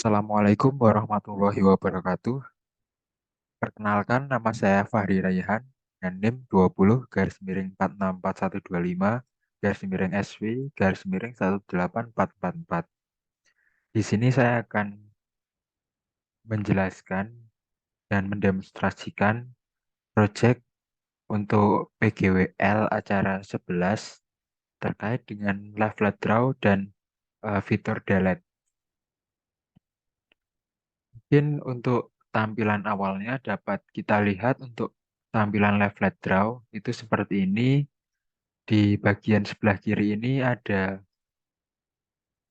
Assalamualaikum warahmatullahi wabarakatuh. Perkenalkan, nama saya Fahri Raihan dan NIM 20-4641125 SW 18444. Di sini saya akan menjelaskan dan mendemonstrasikan proyek untuk PGWL acara 11 terkait dengan leaflet draw dan fitur delete. Mungkin untuk tampilan awalnya dapat kita lihat untuk tampilan leaflet draw itu seperti ini. Di bagian sebelah kiri ini ada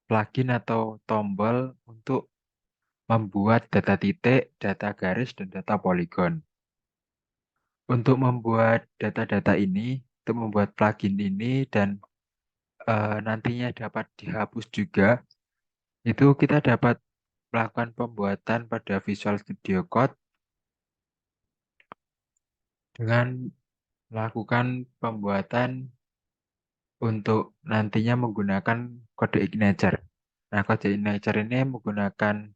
plugin atau tombol untuk membuat data titik, data garis, dan data poligon. Untuk membuat data-data ini, untuk membuat plugin ini dan nantinya dapat dihapus juga, itu kita dapat melakukan pembuatan pada Visual Studio Code dengan melakukan pembuatan untuk nantinya menggunakan kode signature. Nah, kode signature ini menggunakan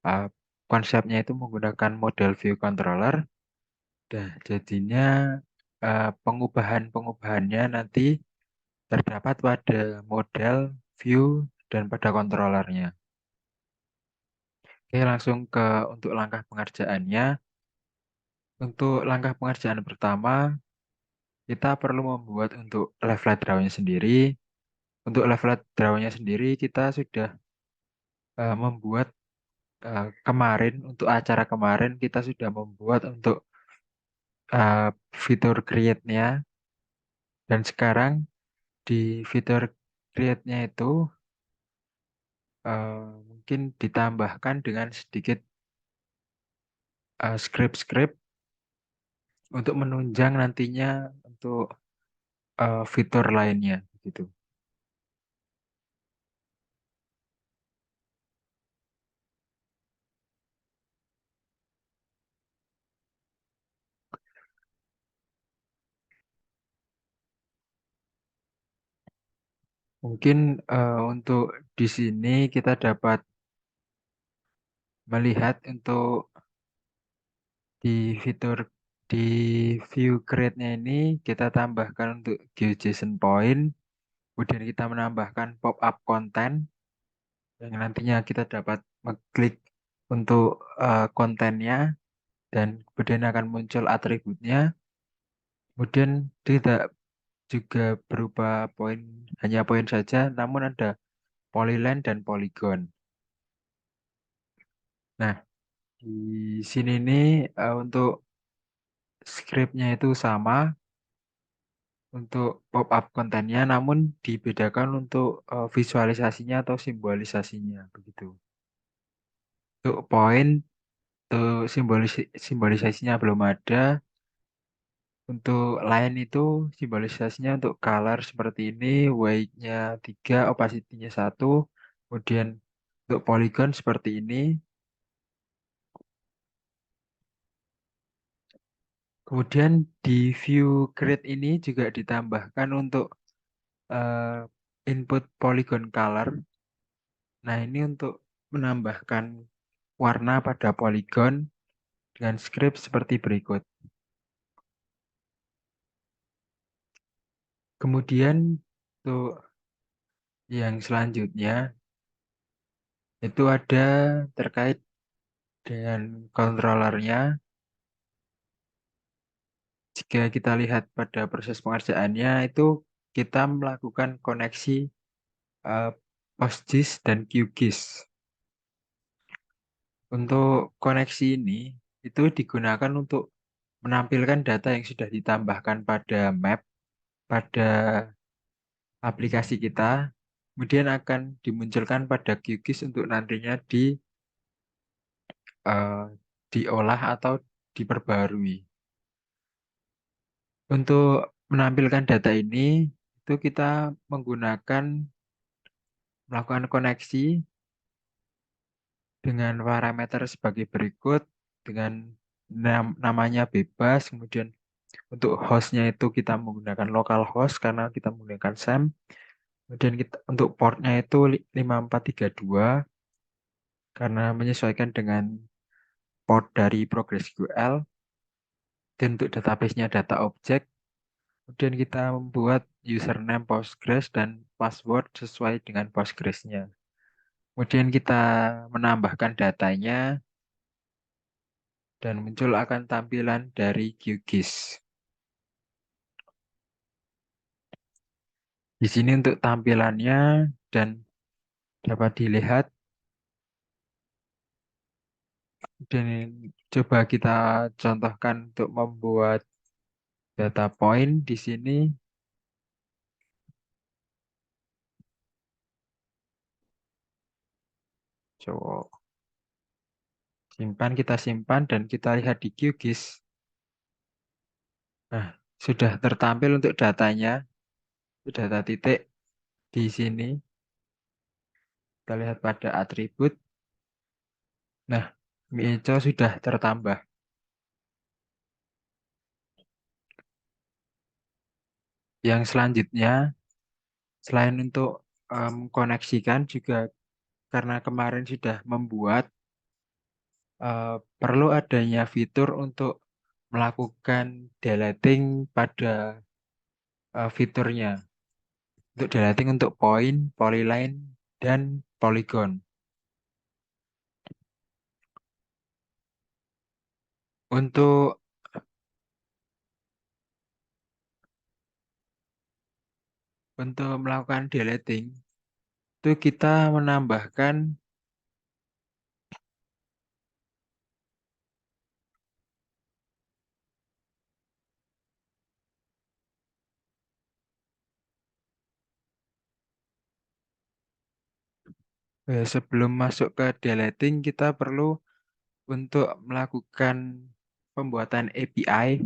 uh, konsepnya itu menggunakan model view controller. Nah, jadinya pengubahan-pengubahannya nanti terdapat pada model view dan pada kontrolernya. Oke, langsung ke untuk langkah pengerjaannya. Untuk langkah pengerjaan pertama, kita perlu membuat untuk leaflet draw-nya sendiri. Untuk leaflet draw-nya sendiri, kita sudah membuat kemarin, untuk acara kemarin, kita sudah membuat untuk fitur create-nya. Dan sekarang di fitur create-nya itu mungkin ditambahkan dengan sedikit script-script untuk menunjang nantinya untuk fitur lainnya gitu. Mungkin untuk di sini kita dapat melihat untuk di fitur di view create-nya ini kita tambahkan untuk GeoJSON point, kemudian kita menambahkan pop-up content yang nantinya kita dapat mengklik untuk kontennya dan kemudian akan muncul atributnya. Kemudian tidak juga berupa poin, hanya poin saja, namun ada polyline dan polygon. Nah, di sini nih untuk scriptnya itu sama untuk pop-up kontennya, namun dibedakan untuk visualisasinya atau simbolisasinya begitu. Untuk poin, untuk simbolisasinya belum ada. Untuk line itu simbolisasinya untuk color seperti ini, weight-nya 3, opacity-nya 1, kemudian untuk polygon seperti ini. Kemudian di view grid ini juga ditambahkan untuk eh, input polygon color. Nah, ini untuk menambahkan warna pada polygon dengan script seperti berikut. Kemudian untuk yang selanjutnya itu ada terkait dengan controllernya. Jika kita lihat pada proses pengerjaannya itu kita melakukan koneksi eh, PostGIS dan QGIS. Untuk koneksi ini itu digunakan untuk menampilkan data yang sudah ditambahkan pada map pada aplikasi kita, kemudian akan dimunculkan pada QGIS untuk nantinya eh, diolah atau diperbarui. Untuk menampilkan data ini itu kita menggunakan melakukan koneksi dengan parameter sebagai berikut dengan namanya bebas, kemudian untuk hostnya itu kita menggunakan localhost karena kita menggunakan SAM, kemudian kita untuk portnya itu 5432, karena menyesuaikan dengan port dari PostgreSQL. Dan untuk database-nya data objek, kemudian kita membuat username Postgres dan password sesuai dengan Postgres-nya. Kemudian kita menambahkan datanya dan muncul akan tampilan dari QGIS. Di sini untuk tampilannya dan dapat dilihat. Dan coba kita contohkan untuk membuat data point di sini. Coba simpan, kita simpan dan kita lihat di QGIS. Nah, sudah tertampil untuk datanya, data titik di sini. Kita lihat pada atribut. Nah, Mieco sudah tertambah. Yang selanjutnya, selain untuk koneksikan juga karena kemarin sudah membuat, perlu adanya fitur untuk melakukan deleting pada fiturnya. Untuk deleting untuk point, polyline, dan polygon. Untuk melakukan deleting, itu kita menambahkan sebelum masuk ke deleting, kita perlu untuk melakukan pembuatan API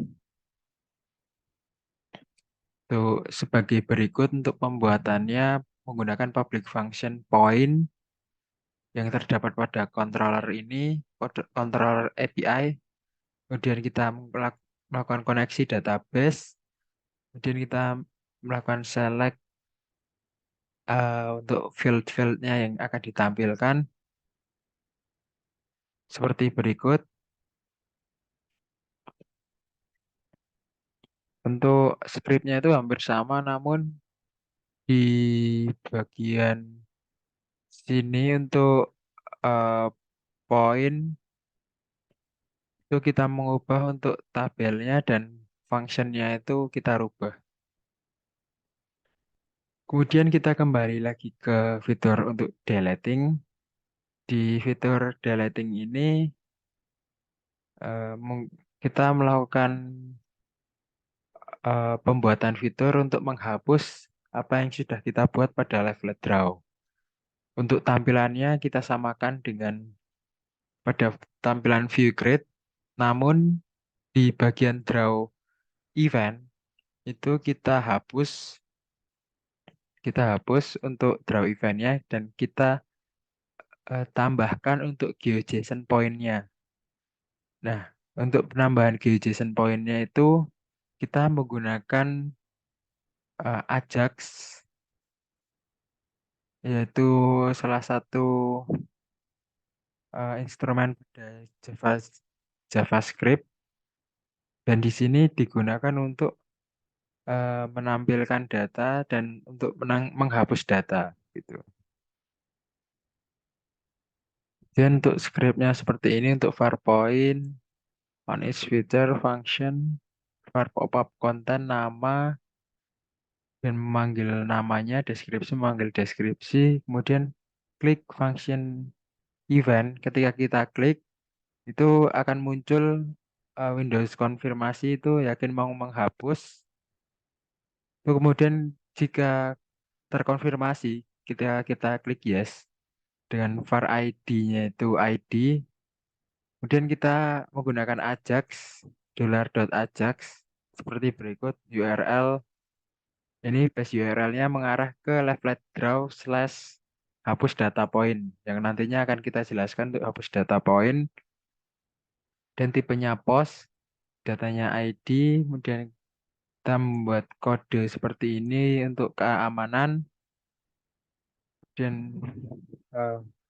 tuh sebagai berikut. Untuk pembuatannya menggunakan public function point yang terdapat pada controller ini, controller API. Kemudian kita melakukan koneksi database. Kemudian kita melakukan select untuk field-fieldnya yang akan ditampilkan seperti berikut. Untuk scriptnya itu hampir sama, namun di bagian sini untuk eh, poin itu kita mengubah untuk tabelnya dan functionnya itu kita rubah. Kemudian kita kembali lagi ke fitur untuk deleting. Di fitur deleting ini kita melakukan pembuatan fitur untuk menghapus apa yang sudah kita buat pada level draw. Untuk tampilannya kita samakan dengan pada tampilan view grid, namun di bagian draw event itu kita hapus untuk draw eventnya dan kita tambahkan untuk GeoJSON point-nya. Nah, untuk penambahan GeoJSON point-nya itu kita menggunakan Ajax, yaitu salah satu instrumen pada JavaScript, dan di sini digunakan untuk menampilkan data dan untuk menghapus data gitu. Dan untuk scriptnya seperti ini untuk var point, on each feature function, var pop-up content, nama, dan memanggil namanya, deskripsi memanggil deskripsi, kemudian klik function event. Ketika kita klik, itu akan muncul Windows konfirmasi itu yakin mau menghapus. Itu kemudian jika terkonfirmasi, kita klik yes dengan var ID-nya itu ID. Kemudian kita menggunakan Ajax, $.ajax seperti berikut. URL ini base URL-nya mengarah ke leaflet draw slash hapus data point yang nantinya akan kita jelaskan untuk hapus data point. Dan tipenya post, datanya ID, kemudian kita membuat kode seperti ini untuk keamanan. Dan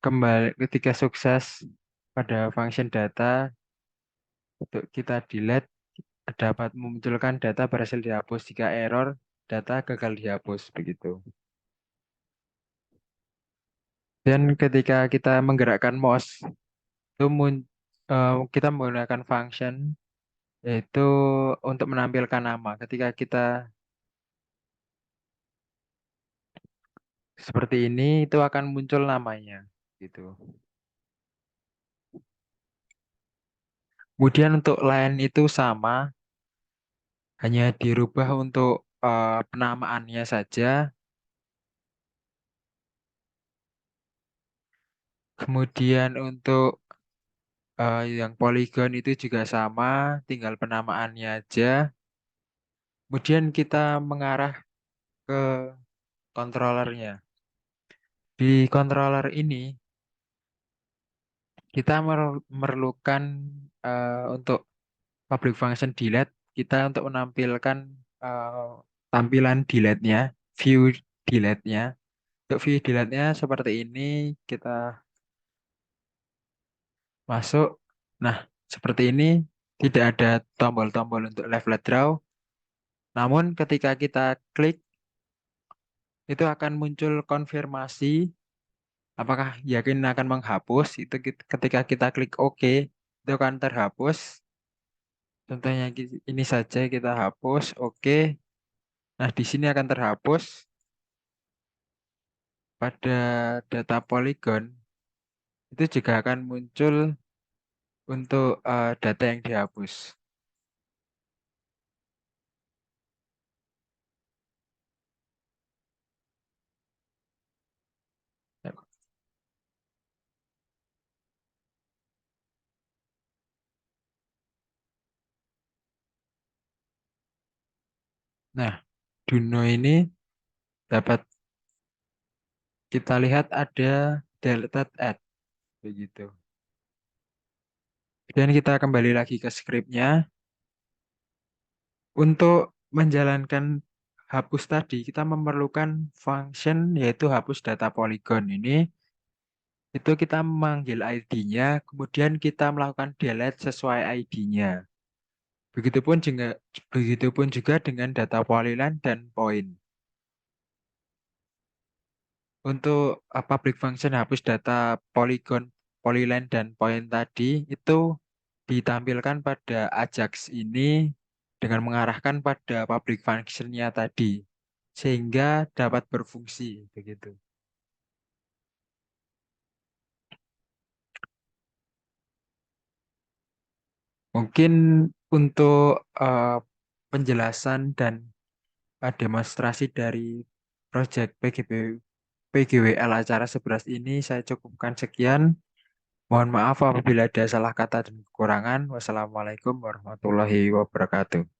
kembali ketika sukses pada function data untuk kita delete dapat memunculkan data berhasil dihapus. Jika error, data gagal dihapus begitu. Dan ketika kita menggerakkan mouse itu kita menggunakan function yaitu untuk menampilkan nama. Ketika kita seperti ini itu akan muncul namanya gitu. Kemudian untuk line itu sama, hanya dirubah untuk penamaannya saja. Kemudian untuk yang polygon itu juga sama, tinggal penamaannya aja. Kemudian kita mengarah ke controllernya. Di controller ini kita memerlukan untuk public function delete, kita untuk menampilkan eh, tampilan delete-nya, view delete-nya. Untuk view delete-nya seperti ini, kita masuk. Nah, seperti ini tidak ada tombol-tombol untuk left right draw. Namun ketika kita klik, itu akan muncul konfirmasi apakah yakin akan menghapus. Itu ketika kita klik OK, itu akan terhapus. Contohnya ini saja kita hapus, OK. Nah, di sini akan terhapus pada data polygon. Itu juga akan muncul untuk data yang dihapus. Nah, Duno ini dapat kita lihat ada deleted add begitu. Dan kita kembali lagi ke skripnya. Untuk menjalankan hapus tadi, kita memerlukan function yaitu hapus data polygon ini. Itu kita memanggil ID-nya, kemudian kita melakukan delete sesuai ID-nya. Begitupun juga dengan data polyline dan point. Untuk public function hapus data polygon, polyline, dan point tadi itu ditampilkan pada Ajax ini dengan mengarahkan pada public function-nya tadi sehingga dapat berfungsi begitu. Mungkin untuk eh, penjelasan dan demonstrasi dari proyek PGWL acara 11 ini saya cukupkan sekian. Mohon maaf apabila ada salah kata dan kekurangan. Wassalamualaikum warahmatullahi wabarakatuh.